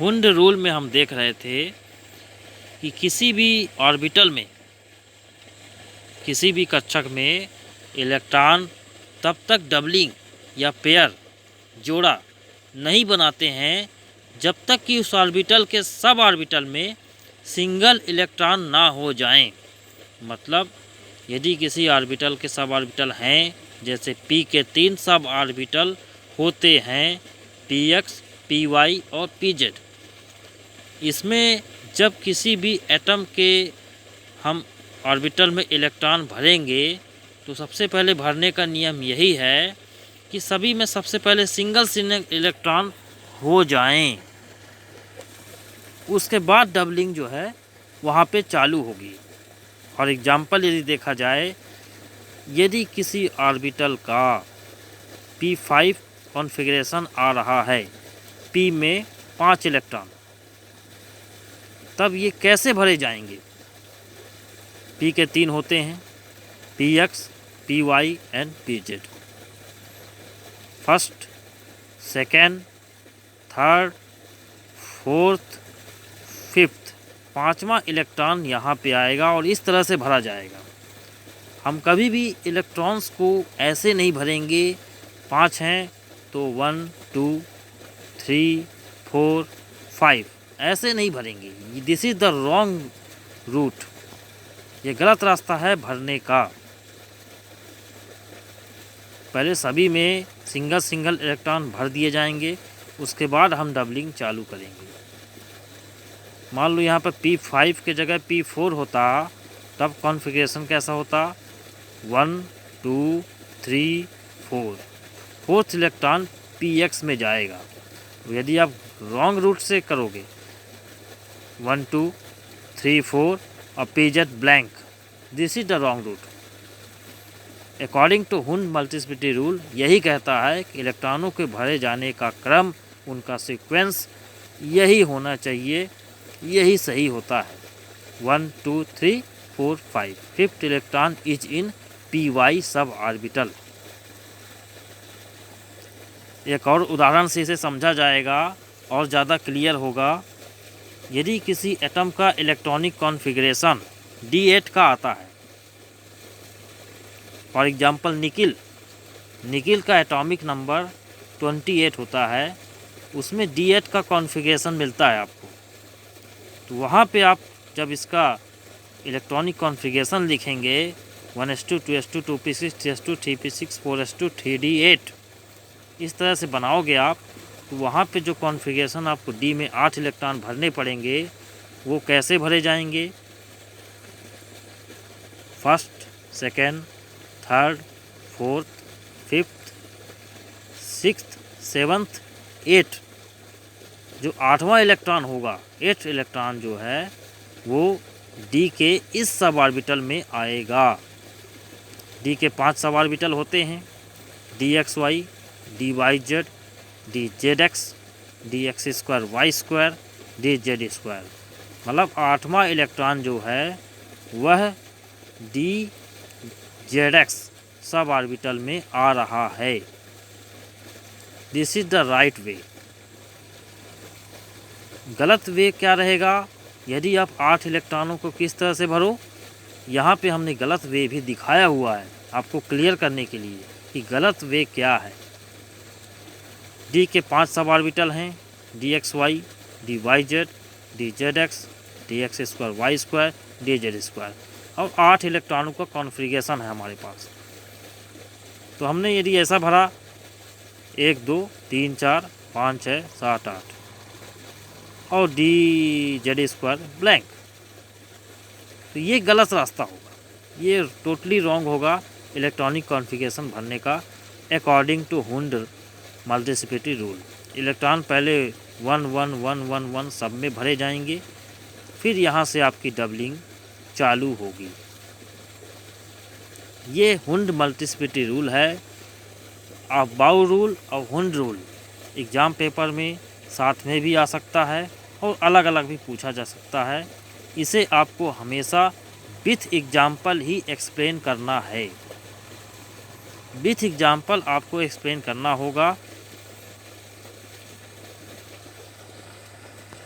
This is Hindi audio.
हुंड रूल में हम देख रहे थे कि किसी भी ऑर्बिटल में, किसी भी कक्षक में इलेक्ट्रॉन तब तक डबलिंग या पेयर जोड़ा नहीं बनाते हैं जब तक कि उस ऑर्बिटल के सब ऑर्बिटल में सिंगल इलेक्ट्रॉन ना हो जाएं। मतलब यदि किसी ऑर्बिटल के सब ऑर्बिटल हैं, जैसे p के 3 सब ऑर्बिटल होते हैं px, py और pz, इसमें जब किसी भी एटम के हम ऑर्बिटल में इलेक्ट्रॉन भरेंगे तो सबसे पहले भरने का नियम यही है कि सभी में सबसे पहले सिंगल इलेक्ट्रॉन हो जाएं। उसके बाद डबलिंग जो है वहाँ पे चालू होगी। और एग्जाम्पल यदि देखा जाए, यदि किसी ऑर्बिटल का p5 कॉन्फ़िगरेशन आ रहा है, p में 5 इलेक्ट्रॉन, तब ये कैसे भरे जाएंगे? p के 3 होते हैं, px, py and pz। First, second, third, fourth, fifth, 5वां इलेक्ट्रॉन यहाँ पे आएगा और इस तरह से भरा जाएगा। हम कभी भी इलेक्ट्रॉन्स को ऐसे नहीं भरेंगे, 5 हैं तो 1 2 3 4 5 ऐसे नहीं भरेंगे। This is the wrong root, ये गलत रास्ता है भरने का। पहले सभी में सिंगल इलेक्ट्रॉन भर दिए जाएंगे, उसके बाद हम डबलिंग चालू करेंगे। मान लो यहाँ पर p5 के जगह p4 होता, तब कॉन्फ़िगरेशन कैसा होता? 1 2 3 4, फोर्थ इलेक्ट्रॉन px में जाएगा। यदि आप रॉन्ग रूट से करोगे 1 2 3 4 और pz blank, this is the wrong route. According to Hund multiplicity rule यही कहता है कि इलेक्ट्रॉनों के भरे जाने का क्रम, उनका सीक्वेंस यही होना चाहिए, यही सही होता है। 1 2 3 4 5, fifth electron is in py sub orbital. एक और उदाहरण से इसे समझा जाएगा और ज़्यादा क्लियर होगा। यदि किसी एटम का इलेक्ट्रॉनिक कॉन्फ़िगरेशन D8 का आता है, फॉर एग्जांपल निकिल का एटॉमिक नंबर 28 होता है, उसमें D8 का कॉन्फ़िगरेशन मिलता है आपको, तो वहाँ पे आप जब इसका इलेक्ट्रॉनिक कॉन्फ़िगरेशन लिखेंगे 1s2 2s2 2p6 3s2 3p6 4s2 3d8, इस तरह से बनाओगे आप, तो वहाँ पे जो कॉन्फ़िगरेशन आपको D में 8 इलेक्ट्रॉन भरने पड़ेंगे, वो कैसे भरे जाएंगे? First, second, third, fourth, fifth, sixth, seventh, 8, जो 8वां इलेक्ट्रॉन होगा, 8 इलेक्ट्रॉन जो है वो D के इस सब ऑर्बिटल में आएगा। D के 5 सब ऑर्बिटल होते हैं, dxy, dyz, dzx, dx² y², dz²। मतलब 8वां इलेक्ट्रॉन जो है वह dzx सब ऑर्बिटल में आ रहा है। This is the right way. गलत वे क्या रहेगा? यदि आप 8 इलेक्ट्रॉनों को किस तरह से भरो, यहाँ पे हमने गलत वे भी दिखाया हुआ है आपको क्लियर करने के लिए कि गलत वे क्या है। D के 5 सब ऑर्बिटल हैं, dxy, dyz, dzx, dx² y², dz², और 8 इलेक्ट्रॉनों का कॉन्फ़िगरेशन है हमारे पास। तो हमने यदि ऐसा भरा 1 2 3 4 5 6 7 8 और dz² ब्लैंक, तो ये गलत रास्ता होगा, ये टोटली रॉन्ग होगा इलेक्ट्रॉनिक कॉन्फ़िगरेशन भरने का according to Hund multiplicity rule. Electron पहले 1 1 1 1 1 सब में भरे जाएंगे, फिर यहाँ से आपकी डबलिंग चालू होगी। ये हुंड मल्टीप्लिसिटी रूल है। बाउ रूल और हुंड रूल एग्ज़ाम पेपर में साथ में भी आ सकता है और अलग अलग भी पूछा जा सकता है। इसे आपको हमेशा विथ एग्जाम्पल ही एक्सप्लेन करना है। विथ एग्जाम्पल आपको एक्सप्लेन करना होगा